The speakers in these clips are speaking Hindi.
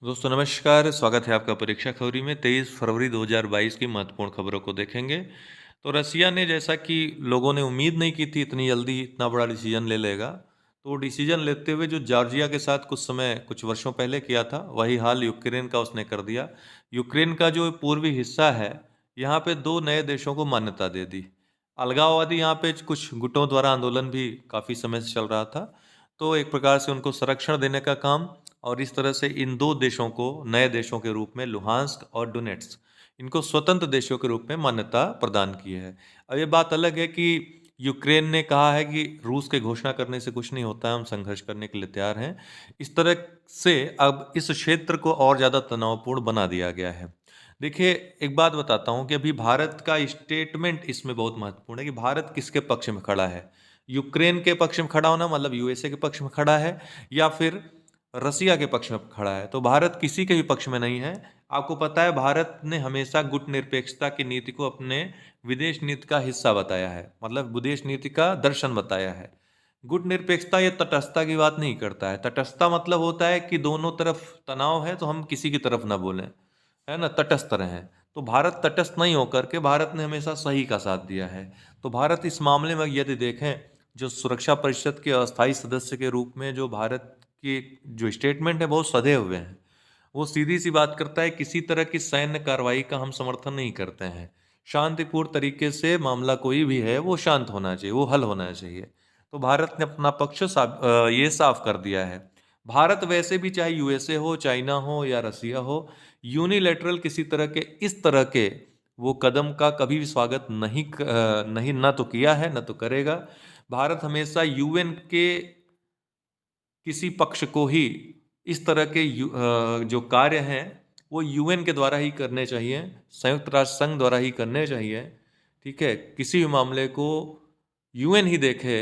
दोस्तों नमस्कार, स्वागत है आपका परीक्षा खबरी में। 23 फरवरी 2022 की महत्वपूर्ण खबरों को देखेंगे। तो रसिया ने, जैसा कि लोगों ने उम्मीद नहीं की थी इतनी जल्दी इतना बड़ा डिसीजन ले लेगा, तो डिसीजन लेते हुए जो जॉर्जिया के साथ कुछ वर्षों पहले किया था, वही हाल यूक्रेन का उसने कर दिया। यूक्रेन का जो पूर्वी हिस्सा है, यहाँ पे 2 नए देशों को मान्यता दे दी। अलगाववादी यहाँ पे कुछ गुटों द्वारा आंदोलन भी काफ़ी समय से चल रहा था, तो एक प्रकार से उनको संरक्षण देने का काम, और इस तरह से इन 2 देशों को नए देशों के रूप में लुहांस्क और डोनेट्स्क, इनको स्वतंत्र देशों के रूप में मान्यता प्रदान की है। अब ये बात अलग है कि यूक्रेन ने कहा है कि रूस के घोषणा करने से कुछ नहीं होता है, हम संघर्ष करने के लिए तैयार हैं। इस तरह से अब इस क्षेत्र को और ज़्यादा तनावपूर्ण बना दिया गया है। देखिए, एक बात बताता हूँ कि अभी भारत का स्टेटमेंट इसमें बहुत महत्वपूर्ण है कि भारत किसके पक्ष में खड़ा है। यूक्रेन के पक्ष में खड़ा होना मतलब यूएसए के पक्ष में खड़ा है, या फिर रसिया के पक्ष में खड़ा है। तो भारत किसी के भी पक्ष में नहीं है। आपको पता है, भारत ने हमेशा गुटनिरपेक्षता की नीति को अपने विदेश नीति का हिस्सा बताया है, मतलब विदेश नीति का दर्शन बताया है। गुटनिरपेक्षता ये तटस्थता की बात नहीं करता है। तटस्थता मतलब होता है कि दोनों तरफ तनाव है तो हम किसी की तरफ ना बोलें, है ना, तटस्थ रहें। तो भारत तटस्थ नहीं होकर के भारत ने हमेशा सही का साथ दिया है। तो भारत इस मामले में यदि देखें, जो सुरक्षा परिषद के अस्थायी सदस्य के रूप में जो भारत की जो स्टेटमेंट है, बहुत सधे हुए हैं। वो सीधी सी बात करता है, किसी तरह की सैन्य कार्रवाई का हम समर्थन नहीं करते हैं। शांतिपूर्ण तरीके से मामला कोई भी है वो शांत होना चाहिए, वो हल होना चाहिए। तो भारत ने अपना पक्ष ये साफ कर दिया है। भारत वैसे भी, चाहे यूएसए हो, चाइना हो या रसिया हो, यूनिलैटरल किसी तरह के इस तरह के वो कदम का कभी भी स्वागत नहीं ना तो किया है, ना तो करेगा। भारत हमेशा यूएन के किसी पक्ष को ही इस तरह के जो कार्य हैं वो यूएन के द्वारा ही करने चाहिए, संयुक्त राष्ट्र संघ द्वारा ही करने चाहिए। ठीक है, किसी भी मामले को यूएन ही देखे,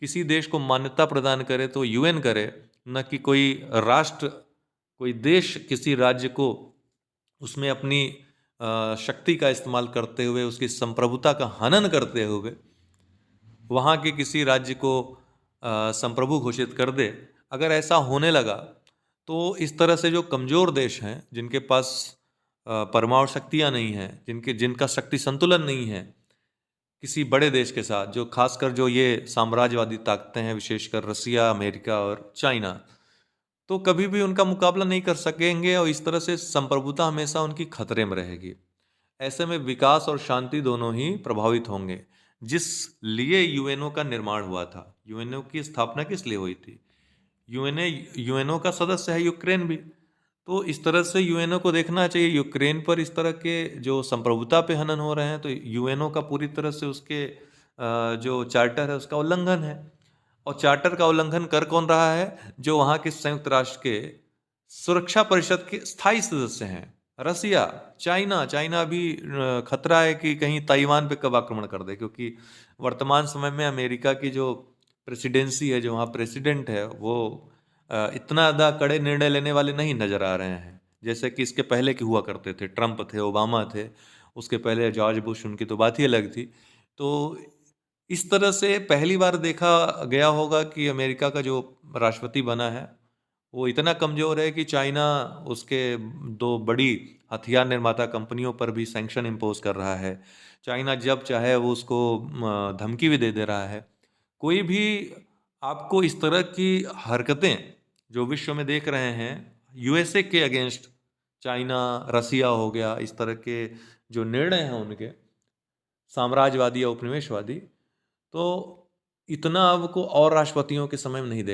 किसी देश को मान्यता प्रदान करे तो यूएन करे, न कि कोई राष्ट्र, कोई देश किसी राज्य को उसमें अपनी शक्ति का इस्तेमाल करते हुए, उसकी संप्रभुता का हनन करते हुए वहाँ के किसी राज्य को संप्रभु घोषित कर दे। अगर ऐसा होने लगा तो इस तरह से जो कमज़ोर देश हैं, जिनके पास परमाणु शक्तियाँ नहीं हैं, जिनका शक्ति संतुलन नहीं है किसी बड़े देश के साथ, जो खासकर जो ये साम्राज्यवादी ताकतें हैं, विशेषकर रसिया, अमेरिका और चाइना, तो कभी भी उनका मुकाबला नहीं कर सकेंगे, और इस तरह से संप्रभुता हमेशा उनकी खतरे में रहेगी। ऐसे में विकास और शांति दोनों ही प्रभावित होंगे। जिस लिए यूएनओ का निर्माण हुआ था, यूएनओ की स्थापना किस लिए हुई थी? यूएनए यूएनओ का सदस्य है यूक्रेन भी। तो इस तरह से यूएनओ को देखना चाहिए। यूक्रेन पर इस तरह के जो संप्रभुता पे हनन हो रहे हैं, तो यूएनओ का पूरी तरह से उसके जो चार्टर है उसका उल्लंघन है। और चार्टर का उल्लंघन कर कौन रहा है? जो वहाँ के संयुक्त राष्ट्र के सुरक्षा परिषद के स्थायी सदस्य हैं। रसिया, चाइना। चाइना भी खतरा है कि कहीं ताइवान पे कब आक्रमण कर दे, क्योंकि वर्तमान समय में अमेरिका की जो प्रेसिडेंसी है, जो वहाँ प्रेसिडेंट है, वो इतना ज़्यादा कड़े निर्णय लेने वाले नहीं नज़र आ रहे हैं, जैसे कि इसके पहले के हुआ करते थे। ट्रंप थे, ओबामा थे, उसके पहले जॉर्ज बुश, उनकी तो बात ही अलग थी। तो इस तरह से पहली बार देखा गया होगा कि अमेरिका का जो राष्ट्रपति बना है वो इतना कमज़ोर है कि चाइना उसके 2 बड़ी हथियार निर्माता कंपनियों पर भी सैंक्शन इम्पोज कर रहा है। चाइना जब चाहे वो उसको धमकी भी दे दे रहा है। कोई भी आपको इस तरह की हरकतें जो विश्व में देख रहे हैं, यूएसए के अगेंस्ट चाइना, रसिया हो गया, इस तरह के जो निर्णय हैं उनके, साम्राज्यवादी या उपनिवेशवादी, तो इतना आपको और राष्ट्रपतियों के समय में नहीं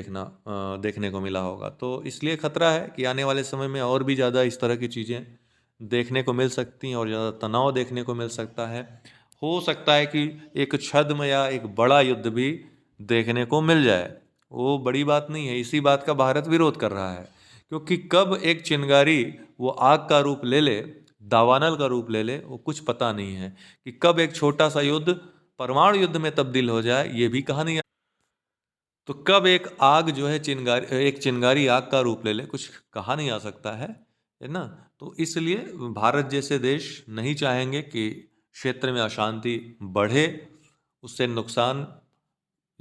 देखने को मिला होगा। तो इसलिए खतरा है कि आने वाले समय में और भी ज़्यादा इस तरह की चीज़ें देखने को मिल सकती हैं, और ज़्यादा तनाव देखने को मिल सकता है। हो सकता है कि एक छद्म या एक बड़ा युद्ध भी देखने को मिल जाए। वो बड़ी बात नहीं है, इसी बात का भारत विरोध कर रहा है, क्योंकि कब एक चिंगारी वो आग का रूप ले ले, दावानल का रूप ले ले, वो कुछ पता नहीं है। कि कब एक छोटा सा युद्ध परमाणु युद्ध में तब्दील हो जाए, ये भी कहा नहीं। तो कब एक आग जो है एक चिंगारी आग का रूप ले ले, कुछ कहा नहीं आ सकता है ना। तो इसलिए भारत जैसे देश नहीं चाहेंगे कि क्षेत्र में अशांति बढ़े, उससे नुकसान,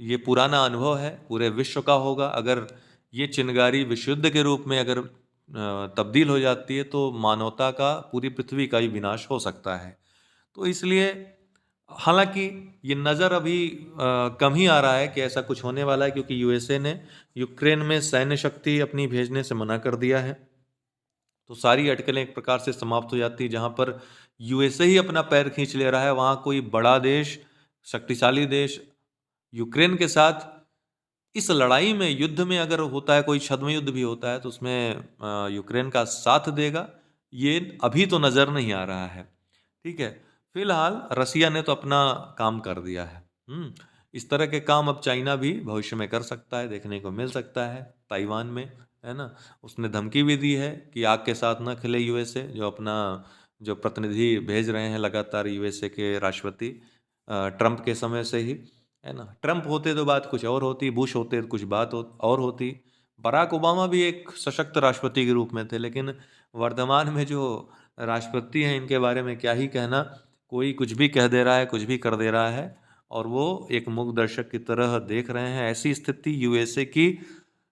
ये पुराना अनुभव है, पूरे विश्व का होगा। अगर ये चिंगारी विश्व युद्ध के रूप में अगर तब्दील हो जाती है तो मानवता का, पूरी पृथ्वी का ही विनाश हो सकता है। तो इसलिए हालांकि ये नज़र अभी कम ही आ रहा है कि ऐसा कुछ होने वाला है, क्योंकि यूएसए ने यूक्रेन में सैन्य शक्ति अपनी भेजने से मना कर दिया है। तो सारी अटकलें एक प्रकार से समाप्त हो जाती है। जहाँ पर यूएसए ही अपना पैर खींच ले रहा है, वहाँ कोई बड़ा देश, शक्तिशाली देश यूक्रेन के साथ इस लड़ाई में, युद्ध में अगर होता है, कोई छद्म युद्ध भी होता है, तो उसमें यूक्रेन का साथ देगा, ये अभी तो नज़र नहीं आ रहा है। ठीक है, फिलहाल रसिया ने तो अपना काम कर दिया है। इस तरह के काम अब चाइना भी भविष्य में कर सकता है, देखने को मिल सकता है ताइवान में, है ना। उसने धमकी भी दी है कि आग के साथ न खेले यूएसए, जो प्रतिनिधि भेज रहे हैं लगातार यूएसए के राष्ट्रपति ट्रंप के समय से ही, है ना। ट्रंप होते तो बात कुछ और होती, बुश होते तो कुछ बात और होती। बराक ओबामा भी एक सशक्त राष्ट्रपति के रूप में थे, लेकिन वर्तमान में जो राष्ट्रपति हैं, इनके बारे में क्या ही कहना। कोई कुछ भी कह दे रहा है, कुछ भी कर दे रहा है, और वो एक मूक दर्शक की तरह देख रहे हैं। ऐसी स्थिति यूएसए की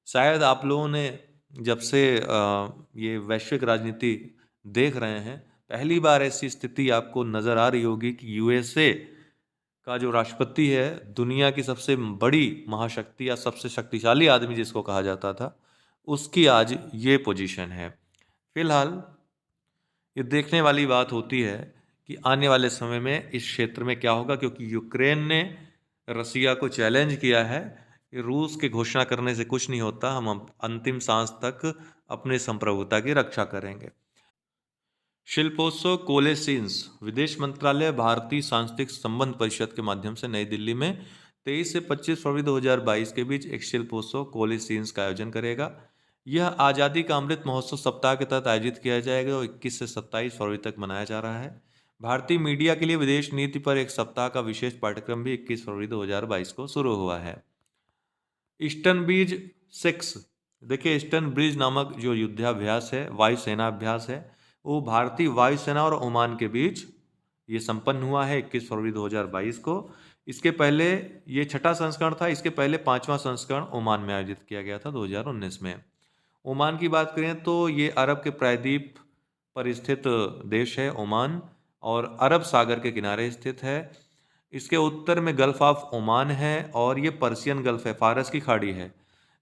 शायद आप लोगों ने, जब से ये वैश्विक राजनीति देख रहे हैं, पहली बार ऐसी स्थिति आपको नज़र आ रही होगी कि यूएसए का जो राष्ट्रपति है, दुनिया की सबसे बड़ी महाशक्ति या सबसे शक्तिशाली आदमी जिसको कहा जाता था, उसकी आज ये पोजीशन है। फिलहाल ये देखने वाली बात होती है कि आने वाले समय में इस क्षेत्र में क्या होगा, क्योंकि यूक्रेन ने रसिया को चैलेंज किया है कि रूस के घोषणा करने से कुछ नहीं होता, हम अंतिम सांस तक अपने संप्रभुता की रक्षा करेंगे। शिल्पोत्सव कोलेसिन्स, विदेश मंत्रालय भारतीय सांस्कृतिक संबंध परिषद के माध्यम से नई दिल्ली में 23 से 25 फरवरी 2022 के बीच एक शिल्पोत्सव कोलेसिन्स का आयोजन करेगा। यह आज़ादी का अमृत महोत्सव सप्ताह के तहत आयोजित किया जाएगा और 21 से 27 फरवरी तक मनाया जा रहा है। भारतीय मीडिया के लिए विदेश नीति पर एक सप्ताह का विशेष पाठ्यक्रम भी 21 फरवरी 2022 को शुरू हुआ है। ईस्टर्न ब्रिज 6, देखिए ईस्टर्न ब्रिज नामक जो युद्धाभ्यास है, वायुसेना अभ्यास है, वो भारतीय वायुसेना और ओमान के बीच ये संपन्न हुआ है 21 फरवरी 2022 को। इसके पहले ये छठा संस्करण था, इसके पहले पांचवा संस्करण ओमान में आयोजित किया गया था 2019 में। ओमान की बात करें तो ये अरब के प्रायद्वीप पर स्थित देश है ओमान, और अरब सागर के किनारे स्थित है। इसके उत्तर में गल्फ ऑफ ओमान है, और ये पर्शियन गल्फ है, फारस की खाड़ी है।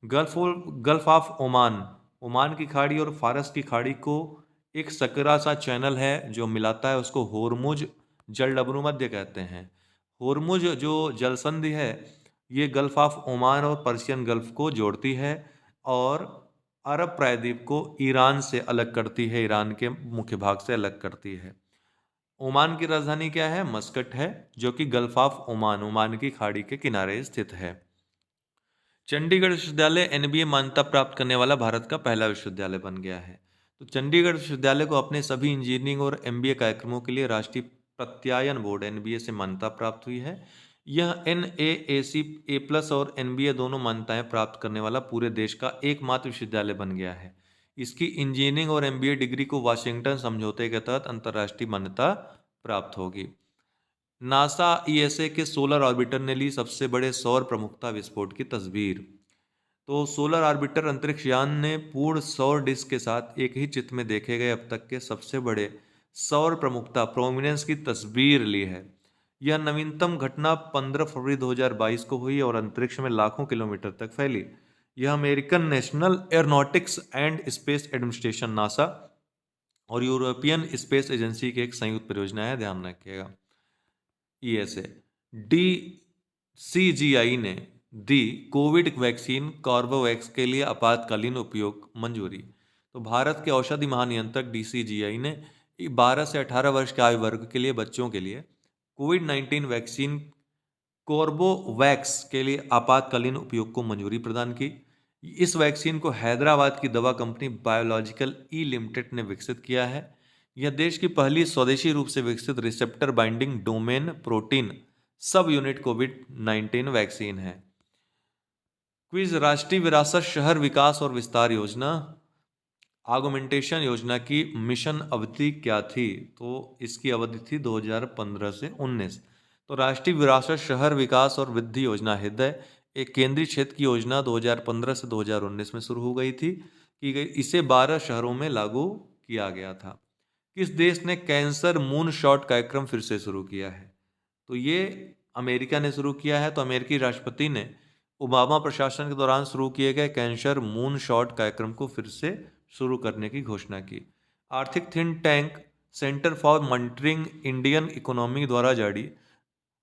गल्फ ऑफ ओमान, ओमान की खाड़ी और फारस की खाड़ी को एक सकरा सा चैनल है जो मिलाता है, उसको होर्मुज जलडमरू मध्य कहते हैं। होर्मुज जो जलसंधि है, ये गल्फ ऑफ ओमान और पर्शियन गल्फ को जोड़ती है, और अरब प्रायद्वीप को ईरान से अलग करती है, ईरान के मुख्य भाग से अलग करती है। ओमान की राजधानी क्या है? मस्कट है, जो कि गल्फ ऑफ ओमान, ओमान की खाड़ी के किनारे स्थित है। चंडीगढ़ विश्वविद्यालय एनबीए मान्यता प्राप्त करने वाला भारत का पहला विश्वविद्यालय बन गया है। तो चंडीगढ़ विश्वविद्यालय को अपने सभी इंजीनियरिंग और एमबीए कार्यक्रमों के लिए राष्ट्रीय प्रत्यायन बोर्ड एनबीए से मान्यता प्राप्त हुई है। यह एनएएसी ए प्लस और एनबीए दोनों मान्यताएं प्राप्त करने वाला पूरे देश का एकमात्र विश्वविद्यालय बन गया है। इसकी इंजीनियरिंग और एमबीए डिग्री को वाशिंगटन समझौते के तहत अंतर्राष्ट्रीय मान्यता प्राप्त होगी। नासा ईएसए के सोलर ऑर्बिटर ने ली सबसे बड़े सौर प्रमुखता विस्फोट की तस्वीर। तो सोलर ऑर्बिटर अंतरिक्ष यान ने पूर्ण सौर डिस्क के साथ एक ही चित्र में देखे गए अब तक के सबसे बड़े सौर प्रमुखता प्रोमिनेंस की तस्वीर ली है। यह नवीनतम घटना 15 फरवरी 2022 को हुई और अंतरिक्ष में लाखों किलोमीटर तक फैली। यह American national aeronautics and space administration NASA और यूरोपियन स्पेस एजेंसी की एक संयुक्त परियोजना है, ध्यान रखिएगा। ईएसए डीसीजीआई ने दी कोविड वैक्सीन कॉर्बोवैक्स के लिए आपातकालीन उपयोग मंजूरी। तो भारत के औषधि महानियंत्रक डीसीजीआई ने 12 से 18 वर्ष के आयु वर्ग के लिए बच्चों के लिए कोविड-19 वैक्सीन कॉर्बोवैक्स के लिए आपातकालीन उपयोग को मंजूरी प्रदान की। इस वैक्सीन को हैदराबाद की दवा कंपनी बायोलॉजिकल ई लिमिटेड ने विकसित किया है। यह देश की पहली स्वदेशी रूप से विकसित receptor binding domain protein subunit कोविड-19 वैक्सीन है। क्विज, राष्ट्रीय विरासत शहर विकास और विस्तार योजना ऑगमेंटेशन योजना की मिशन अवधि क्या थी? तो इसकी अवधि थी 2015 से 19। तो राष्ट्रीय विरासत शहर विकास और वृद्धि योजना हृदय एक केंद्रीय क्षेत्र की योजना 2015 से 2019 में शुरू हो गई थी की गई। इसे 12 शहरों में लागू किया गया था। किस देश ने कैंसर मून शॉट कार्यक्रम फिर से शुरू किया है? तो ये अमेरिका ने शुरू किया है। तो अमेरिकी राष्ट्रपति ने ओबामा प्रशासन के दौरान शुरू किए गए कैंसर मून शॉट कार्यक्रम को फिर से शुरू करने की घोषणा की। आर्थिक think tank centre for monitoring Indian economy द्वारा जारी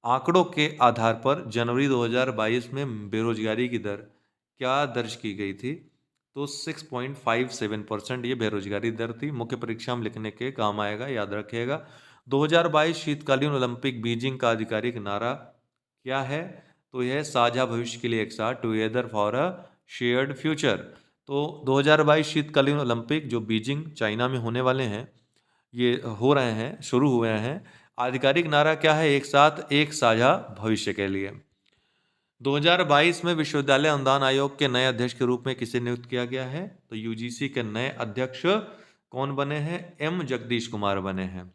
आंकड़ों के आधार पर जनवरी 2022 में बेरोजगारी की दर क्या दर्ज की गई थी? तो 6.57% ये बेरोजगारी दर थी। मुख्य परीक्षा में लिखने के काम आएगा, याद रखिएगा। 2022 शीतकालीन ओलंपिक बीजिंग का आधिकारिक नारा क्या है? तो यह साझा भविष्य के लिए एक साथ, together for a shared future. तो 2022 शीतकालीन ओलंपिक जो बीजिंग चाइना में होने वाले हैं, ये हो रहे हैं, शुरू हुए हैं। आधिकारिक नारा क्या है? एक साथ एक साझा भविष्य के लिए। 2022 में विश्वविद्यालय अनुदान आयोग के नए अध्यक्ष के रूप में किसे नियुक्त किया गया है? तो यूजीसी के नए अध्यक्ष कौन बने हैं? एम जगदीश कुमार बने हैं।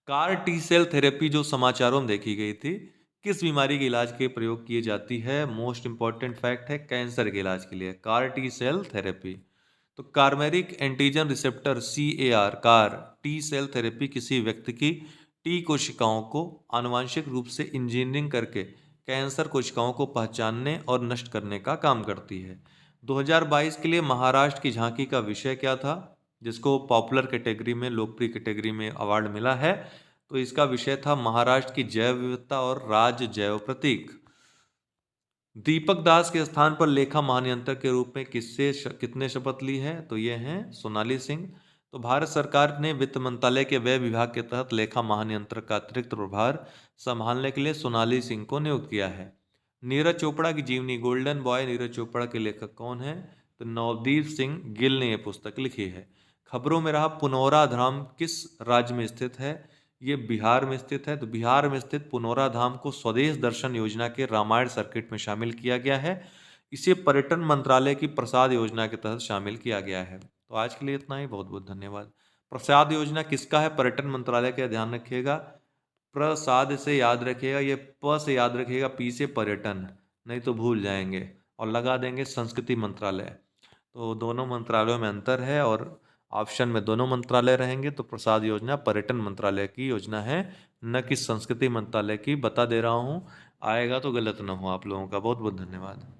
कार टी सेल थेरेपी जो समाचारों में देखी गई थी, किस बीमारी के इलाज के प्रयोग की जाती है? मोस्ट इंपॉर्टेंट फैक्ट है, कैंसर के इलाज के लिए कार टी सेल थेरेपी। तो chimeric antigen receptor CAR CAR T cell therapy किसी व्यक्ति की टी कोशिकाओं को आनुवांशिक रूप से इंजीनियरिंग करके कैंसर कोशिकाओं को पहचानने और नष्ट करने का काम करती है। 2022 के लिए महाराष्ट्र की झांकी का विषय क्या था, जिसको पॉपुलर कैटेगरी में, लोकप्रिय कैटेगरी में अवार्ड मिला है? तो इसका विषय था महाराष्ट्र की जैव विविधता और राज्य जैव प्रतीक। दीपक दास के स्थान पर लेखा महानियंत्रक के रूप में कितने शपथ ली है? तो ये हैं सोनाली सिंह। तो भारत सरकार ने वित्त मंत्रालय के व्यय विभाग के तहत लेखा महानियंत्रक का अतिरिक्त प्रभार संभालने के लिए सोनाली सिंह को नियुक्त किया है। नीरज चोपड़ा की जीवनी, गोल्डन बॉय नीरज चोपड़ा के लेखक कौन है? तो नवदीप सिंह गिल ने यह पुस्तक लिखी है। खबरों में रहा पुनौरा धाम किस राज्य में स्थित है? ये बिहार में स्थित है। तो बिहार में स्थित पुनौरा धाम को स्वदेश दर्शन योजना के रामायण सर्किट में शामिल किया गया है। इसे पर्यटन मंत्रालय की प्रसाद योजना के तहत शामिल किया गया है। तो आज के लिए इतना ही। बहुत बहुत धन्यवाद। प्रसाद योजना किसका है? पर्यटन मंत्रालय का। ध्यान रखिएगा, प्रसाद से याद रखिएगा, ये प से याद रखिएगा, पी से पर्यटन, नहीं तो भूल जाएंगे और लगा देंगे संस्कृति मंत्रालय। तो दोनों मंत्रालयों में अंतर है और ऑप्शन में दोनों मंत्रालय रहेंगे। तो प्रसाद योजना पर्यटन मंत्रालय की योजना है, न कि संस्कृति मंत्रालय की। बता दे रहा हूँ, आएगा तो गलत ना हो आप लोगों का। बहुत बहुत धन्यवाद।